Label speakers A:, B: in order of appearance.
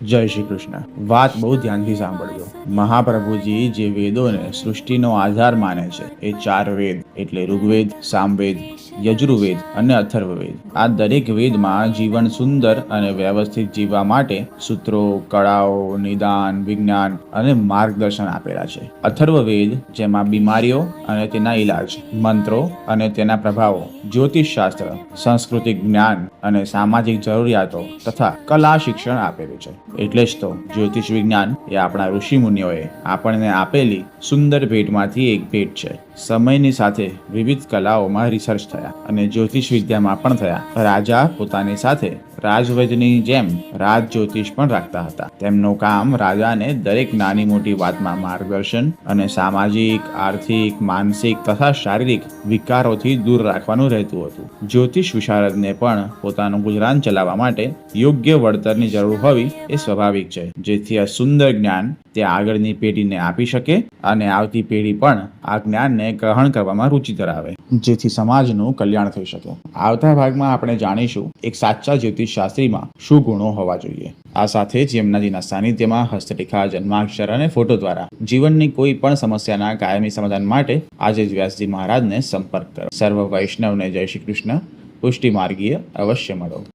A: જય શ્રી કૃષ્ણ. વાત બહુ ધ્યાનથી સાંભળજો. મહાપ્રભુજી જે વેદોને સૃષ્ટિનો આધાર માને છે એ 4 વેદ એટલે ઋગ્વેદ, સામવેદ, યજુર્વેદ અને અથર્વવેદ. આ દરેક વેદમાં જીવન સુંદર અને વ્યવસ્થિત જીવવા માટે સૂત્રો, કળાઓ, નિદાન, વિજ્ઞાન અને માર્ગદર્શન આપેલા છે. અથર્વવેદ જેમાં બીમારીઓ અને તેના ઈલાજ, મંત્રો અને તેના પ્રભાવો, જ્યોતિષશાસ્ત્ર, સાંસ્કૃતિક જ્ઞાન અને સામાજિક જરૂરિયાતો તથા કલા શિક્ષણ આપેલું છે. એટલે જ તો જ્યોતિષ વિજ્ઞાન એ આપણા ઋષિ મુનિઓએ આપણને આપેલી સુંદર ભેટમાંથી એક ભેટ છે. સમયની સાથે વિવિધ કલાઓમાં રિસર્ચ થયા અને જ્યોતિષ વિદ્યામાં પણ થયા. રાજા પોતાની સાથે રાજવૈદ્યની જેમ રાજ જ્યોતિષ પણ રાખતા હતા. તેમનું કામ રાજાને દરેક નાની મોટી વાતમાં માર્ગદર્શન અને સામાજિક, આર્થિક, માનસિક તથા શારીરિક વિકારોથી દૂર રાખવાનું રહેતું હતું. જ્યોતિષ વિશારદને પણ પોતાનું ગુજરાન ચલાવવા માટે યોગ્ય વળતરની જરૂર હોવી એ સ્વાભાવિક છે, જેથી આ સુંદર જ્ઞાન તે આગળની પેઢીને આપી શકે અને આવતી પેઢી પણ આ જ્ઞાનને ગ્રહણ કરવામાં રુચિ ધરાવે, જેથી સમાજનું કલ્યાણ થઈ શકે. આવતા ભાગમાં આપણે જાણીશું એક સાચા જ્યોતિષ શાસ્ત્રીમાં શું ગુણો હોવા જોઈએ. આ સાથે જ યમુનાજીના સાનિધ્યમાં હસ્તરેખા, જન્માક્ષર અને ફોટો દ્વારા જીવનની કોઈ પણ સમસ્યાના કાયમી સમાધાન માટે આજે જ વ્યાસજી મહારાજને સંપર્ક કરો. સર્વ વૈષ્ણવને જય શ્રી કૃષ્ણ. પુષ્ટિ માર્ગીય અવશ્ય મળો.